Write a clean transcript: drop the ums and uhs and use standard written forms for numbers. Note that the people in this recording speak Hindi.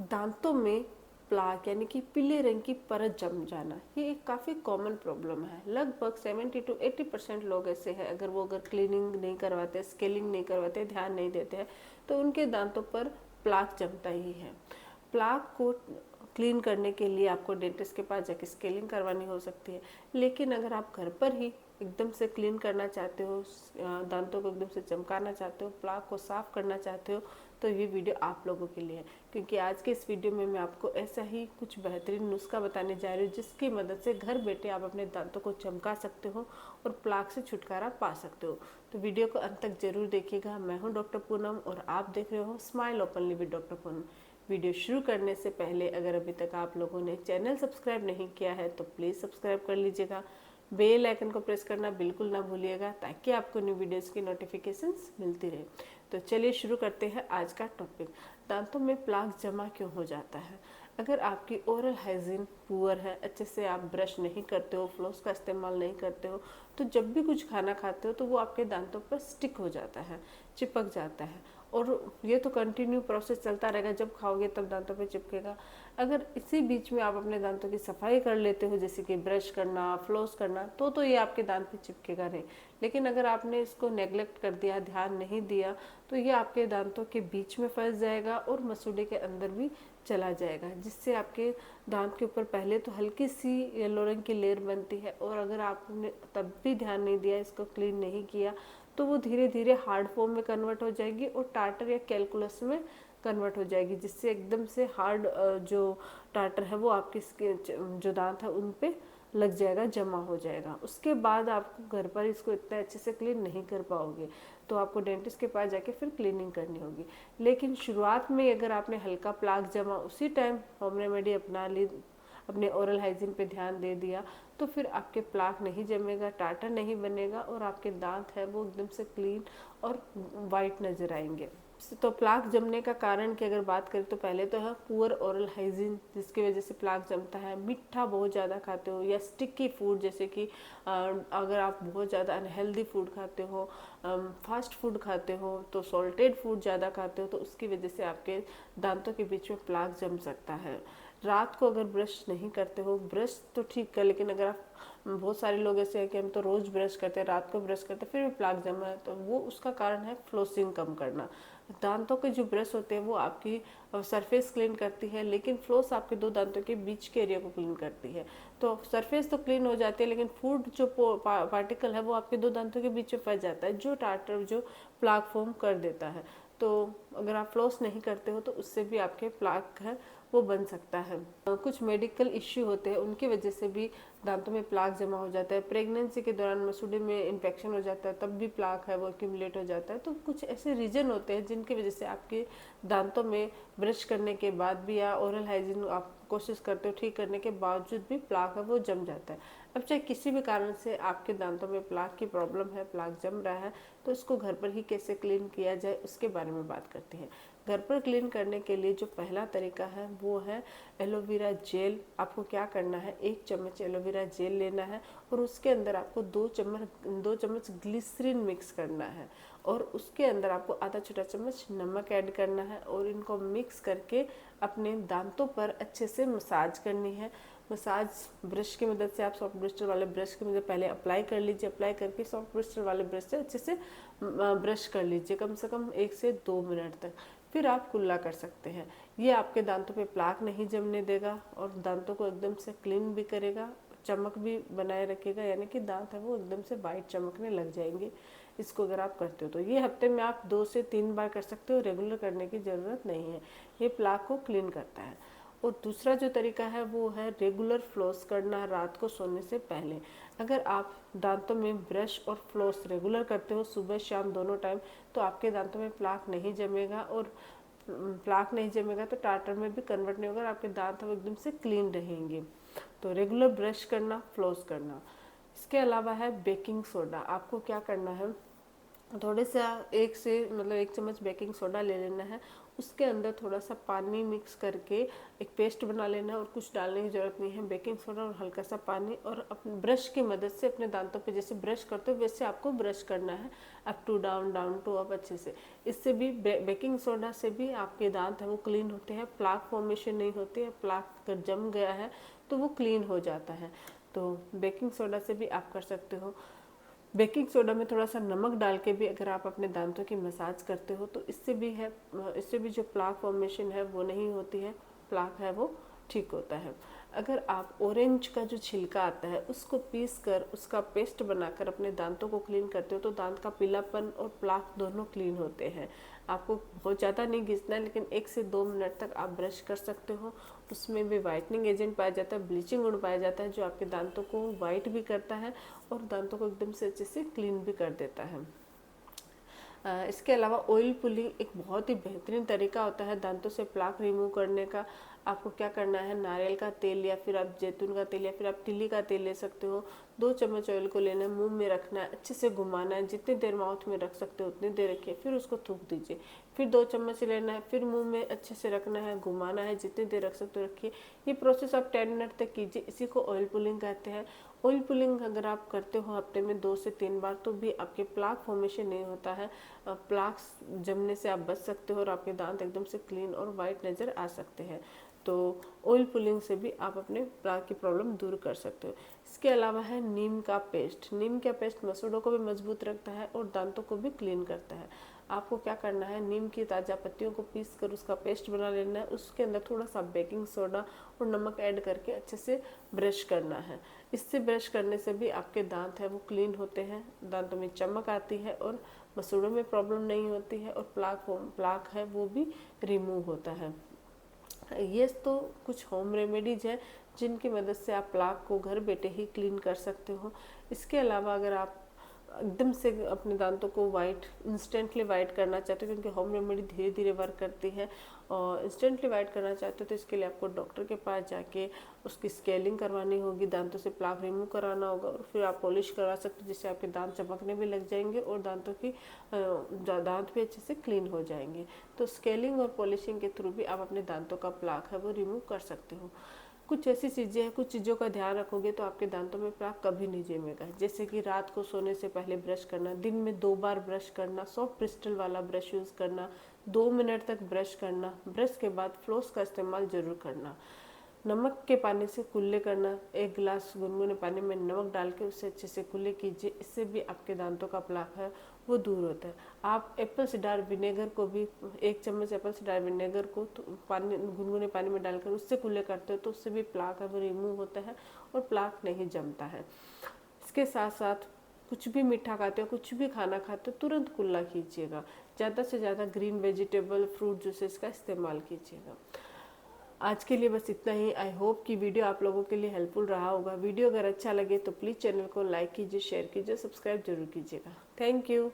दांतों में प्लाक यानी कि पीले रंग की परत जम जाना, ये एक काफ़ी कॉमन प्रॉब्लम है। लगभग 70 to 80% लोग ऐसे हैं, अगर क्लीनिंग नहीं करवाते, स्केलिंग नहीं करवाते, ध्यान नहीं देते हैं, तो उनके दांतों पर प्लाक जमता ही है। प्लाक को क्लीन करने के लिए आपको डेंटिस्ट के पास जाके स्केलिंग करवानी हो सकती है, लेकिन अगर आप घर पर ही एकदम से क्लीन करना चाहते हो, दांतों को एकदम से चमकाना चाहते हो, प्लाक को साफ करना चाहते हो, तो ये वीडियो आप लोगों के लिए है। क्योंकि आज के इस वीडियो में मैं आपको ऐसा ही कुछ बेहतरीन नुस्खा बताने जा रही हूँ, जिसकी मदद से घर बैठे आप अपने दांतों को चमका सकते हो और प्लाक से छुटकारा पा सकते हो। तो वीडियो को अंत तक जरूर देखिएगा। मैं हूँ डॉक्टर पूनम और आप देख रहे हो smile openly with doctor Poonam. Video शुरू करने से पहले अगर अभी तक आप लोगों ने चैनल सब्सक्राइब नहीं किया है तो प्लीज़ सब्सक्राइब कर लीजिएगा। बेल आइकन को प्रेस करना बिल्कुल ना भूलिएगा, ताकि आपको न्यू वीडियोस की नोटिफिकेशंस मिलती रहे। तो चलिए शुरू करते हैं आज का टॉपिक। दांतों में प्लाक जमा क्यों हो जाता है? अगर आपकी ओरल हाइजीन पुअर है, अच्छे से आप ब्रश नहीं करते हो, फ्लोस का इस्तेमाल नहीं करते हो, तो जब भी कुछ खाना खाते हो तो वो आपके दांतों पर स्टिक हो जाता है, चिपक जाता है, और ये तो कंटिन्यू प्रोसेस चलता रहेगा। जब खाओगे तब दांतों पे चिपकेगा। अगर इसी बीच में आप अपने दांतों की सफाई कर लेते हो, जैसे कि ब्रश करना, फ्लोस करना, तो ये आपके दांत पे चिपकेगा नहीं। लेकिन अगर आपने इसको नेग्लेक्ट कर दिया, ध्यान नहीं दिया, तो ये आपके दांतों के बीच में फंस जाएगा और मसूड़े के अंदर भी चला जाएगा, जिससे आपके दांत के ऊपर पहले तो हल्की सी येलो रंग की लेयर बनती है, और अगर आपने तब भी ध्यान नहीं दिया, इसको क्लीन नहीं किया, तो वो धीरे धीरे हार्ड फॉर्म में कन्वर्ट हो जाएगी और टार्टर या कैलकुलस में कन्वर्ट हो जाएगी, जिससे एकदम से हार्ड जो टार्टर है वो आपके जो दांत है उन पे लग जाएगा, जमा हो जाएगा। उसके बाद आपको घर पर इसको इतना अच्छे से क्लीन नहीं कर पाओगे, तो आपको डेंटिस्ट के पास जाके फिर क्लीनिंग करनी होगी। लेकिन शुरुआत में अगर आपने हल्का प्लाक जमा उसी टाइम होम रेमेडी अपना ली, अपने ओरल हाइजीन पे ध्यान दे दिया, तो फिर आपके प्लाक नहीं जमेगा, टार्टर नहीं बनेगा, और आपके दांत है वो एकदम से क्लीन और वाइट नज़र आएंगे। तो प्लाक जमने का कारण की अगर बात करें तो पहले तो है पुअर ओरल हाइजीन, जिसकी वजह से प्लाक जमता है। मीठा बहुत ज़्यादा खाते हो या स्टिकी फूड, जैसे कि अगर आप बहुत ज़्यादा अनहेल्दी फूड खाते हो, फास्ट फूड खाते हो, तो सॉल्टेड फूड ज़्यादा खाते हो, तो उसकी वजह से आपके दांतों के बीच में प्लाक जम सकता है। रात को अगर ब्रश नहीं करते हो, ब्रश तो ठीक है, लेकिन अगर आप, बहुत सारे लोग ऐसे हैं कि हम तो रोज़ ब्रश करते हैं, रात को ब्रश करते हैं, फिर भी प्लाक जमा है, तो वो उसका कारण है फ्लोसिंग कम करना। दांतों के जो ब्रश होते हैं वो आपकी सरफेस क्लीन करती है, लेकिन फ्लोस आपके दो दांतों के बीच के एरिया को क्लीन करती है। तो सरफेस तो क्लीन हो जाती है, लेकिन फूड जो पार्टिकल है वो आपके दो दांतों के बीच में फंस जाता है, जो टार्टर जो प्लाक फॉर्म कर देता है। तो अगर आप फ्लोस नहीं करते हो तो उससे भी आपके प्लाक है वो बन सकता है। कुछ मेडिकल इश्यू होते हैं, उनकी वजह से भी दांतों में प्लाक जमा हो जाता है। प्रेगनेंसी के दौरान मसूड़े में इन्फेक्शन हो जाता है, तब भी प्लाक है वो एक्यूमुलेट हो जाता है। तो कुछ ऐसे रीजन होते हैं जिनकी वजह से आपके दांतों में ब्रश करने के बाद भी या ओरल हाइजीन आप कोशिश करते हो ठीक करने के बावजूद भी प्लाक है वो जम जाता है। अब चाहे किसी भी कारण से आपके दांतों में प्लाक की प्रॉब्लम है, प्लाक जम रहा है, तो इसको घर पर ही कैसे क्लीन किया जाए उसके बारे में बात करते हैं। घर पर क्लीन करने के लिए जो पहला तरीका है वो है एलोवेरा जेल। आपको क्या करना है, 1 चम्मच एलोवेरा जेल लेना है और उसके अंदर आपको 2 चम्मच ग्लिसरीन मिक्स करना है, और उसके अंदर आपको आधा छोटा चम्मच नमक ऐड करना है, और इनको मिक्स करके अपने दांतों पर अच्छे से मसाज करनी है। मसाज ब्रश की मदद से, आप सॉफ्ट ब्रिस्टल वाले ब्रश की मदद पहले अप्लाई कर लीजिए, अप्लाई करके सॉफ्ट ब्रिस्टल वाले ब्रश से अच्छे से ब्रश कर लीजिए, कम से कम 1 से 2 मिनट तक। फिर आप कुल्ला कर सकते हैं। ये आपके दांतों पे प्लाक नहीं जमने देगा और दांतों को एकदम से क्लीन भी करेगा, चमक भी बनाए रखेगा, यानी कि दांत है वो एकदम से वाइट चमकने लग जाएंगे। इसको अगर आप करते हो तो ये हफ्ते में आप 2 से 3 बार कर सकते हो, रेगुलर करने की ज़रूरत नहीं है। ये प्लाक को क्लीन करता है। और दूसरा जो तरीका है वो है रेगुलर फ्लॉस करना रात को सोने से पहले। अगर आप दांतों में ब्रश और फ्लॉस रेगुलर करते हो सुबह शाम दोनों टाइम, तो आपके दांतों में प्लाक नहीं जमेगा, और प्लाक नहीं जमेगा तो टार्टर में भी कन्वर्ट नहीं होगा, आपके दांत वो एकदम से क्लीन रहेंगे। तो रेगुलर ब्रश करना, फ्लॉस करना। इसके अलावा है बेकिंग सोडा। आपको क्या करना है, थोड़े सा 1 चम्मच बेकिंग सोडा ले लेना है उसके अंदर थोड़ा सा पानी मिक्स करके एक पेस्ट बना लेना है और कुछ डालने की ज़रूरत नहीं है। बेकिंग सोडा और हल्का सा पानी और अपने ब्रश की मदद से अपने दांतों पे जैसे ब्रश करते हो वैसे आपको ब्रश करना है, up to down, down to up, अच्छे से। इससे भी बेकिंग सोडा से भी आपके दांत है वो क्लीन होते हैं, प्लाक फॉर्मेशन नहीं होती है, प्लाक अगर जम गया है तो वो क्लीन हो जाता है। तो बेकिंग सोडा से भी आप कर सकते हो। बेकिंग सोडा में थोड़ा सा नमक डाल के भी अगर आप अपने दांतों की मसाज करते हो तो इससे भी जो प्लाक फॉर्मेशन है वो नहीं होती है, प्लाक है वो ठीक होता है। अगर आप ऑरेंज का जो छिलका आता है उसको पीस कर उसका पेस्ट बनाकर अपने दांतों को क्लीन करते हो तो दांत का पीलापन और प्लाक दोनों क्लीन होते हैं। आपको बहुत ज़्यादा नहीं घिसना है, लेकिन 1 से 2 मिनट तक आप ब्रश कर सकते हो। उसमें भी वाइटनिंग एजेंट पाया जाता है, ब्लीचिंग गुण पाया जाता है, जो आपके दांतों को वाइट भी करता है और दांतों को एकदम से अच्छे से क्लीन भी कर देता है। इसके अलावा ऑयल पुलिंग एक बहुत ही बेहतरीन तरीका होता है दांतों से प्लाक रिमूव करने का। आपको क्या करना है, नारियल का तेल या फिर आप जैतून का तेल या फिर आप तिल्ली का तेल ले सकते हो। 2 चम्मच ऑयल को लेना है, मुंह में रखना है, अच्छे से घुमाना है, जितनी देर माउथ में रख सकते हो उतनी देर रखिए, फिर उसको थूक दीजिए। फिर 2 चम्मच लेना है, फिर मुंह में अच्छे से रखना है, घुमाना है, जितनी देर रख सकते हो रखिए। ये प्रोसेस आप 10 मिनट तक कीजिए, इसी को ऑयल पुलिंग कहते हैं। ऑयल पुलिंग अगर आप करते हो हफ्ते में 2 से 3 बार तो भी आपके प्लाक फॉर्मेशन नहीं होता है, प्लाक्स जमने से आप बच सकते हो और आपके दांत एकदम से क्लीन और वाइट नज़र आ सकते हैं। तो ऑयल पुलिंग से भी आप अपने प्लाक की प्रॉब्लम दूर कर सकते हो। इसके अलावा है नीम का पेस्ट। नीम का पेस्ट मसूड़ों को भी मजबूत रखता है और दांतों को भी क्लीन करता है। आपको क्या करना है, नीम की ताज़ा पत्तियों को पीस कर उसका पेस्ट बना लेना है, उसके अंदर थोड़ा सा बेकिंग सोडा और नमक ऐड करके अच्छे से ब्रश करना है। इससे ब्रश करने से भी आपके दांत है वो क्लीन होते हैं, दांतों में चमक आती है और मसूड़ों में प्रॉब्लम नहीं होती है और प्लाक है वो भी रिमूव होता है। ये तो कुछ होम रेमेडीज है जिनकी मदद से आप प्लाक को घर बैठे ही क्लीन कर सकते हो। इसके अलावा अगर आप एकदम से अपने दांतों को वाइट इंस्टेंटली वाइट करना चाहते हो, क्योंकि होम रेमेडी धीरे धीरे वर्क करती है, और इंस्टेंटली वाइट करना चाहते हो तो इसके लिए आपको डॉक्टर के पास जाके उसकी स्केलिंग करवानी होगी, दांतों से प्लाक रिमूव कराना होगा और फिर आप पॉलिश करवा सकते हो, जिससे आपके दांत चमकने भी लग जाएंगे और दांत भी अच्छे से क्लीन हो जाएंगे। तो स्केलिंग और पॉलिशिंग के थ्रू भी आप अपने दांतों का प्लाक है वो रिमूव कर सकते हो। कुछ ऐसी चीज़ें हैं, कुछ चीज़ों का ध्यान रखोगे तो आपके दांतों में प्लाक कभी नहीं जमेगा। जैसे कि रात को सोने से पहले ब्रश करना, दिन में 2 बार ब्रश करना, सॉफ्ट ब्रिस्टल वाला ब्रश यूज़ करना, 2 मिनट तक ब्रश करना, ब्रश के बाद फ्लोस का इस्तेमाल जरूर करना, नमक के पानी से कुल्ले करना, 1 गिलास गुनगुने पानी में नमक डाल के उससे अच्छे से कुल्ले कीजिए, इससे भी आपके दांतों का प्लाक है वो दूर होता है। आप एप्पल साइडर विनेगर को भी 1 चम्मच एप्पल साइडर विनेगर को पानी गुनगुने पानी में डालकर उससे कुल्ले करते हो तो उससे भी प्लाक है वो रिमूव होता है और प्लाक नहीं जमता है। इसके साथ साथ कुछ भी मीठा खाते हो, कुछ भी खाना खाते हो, तुरंत कुल्ला कीजिएगा। ज़्यादा से ज़्यादा ग्रीन वेजिटेबल फ्रूट जूसेस का इस्तेमाल कीजिएगा। आज के लिए बस इतना ही। आई होप कि वीडियो आप लोगों के लिए हेल्पफुल रहा होगा। वीडियो अगर अच्छा लगे तो प्लीज़ चैनल को लाइक कीजिए, शेयर कीजिए, सब्सक्राइब जरूर कीजिएगा। Thank you.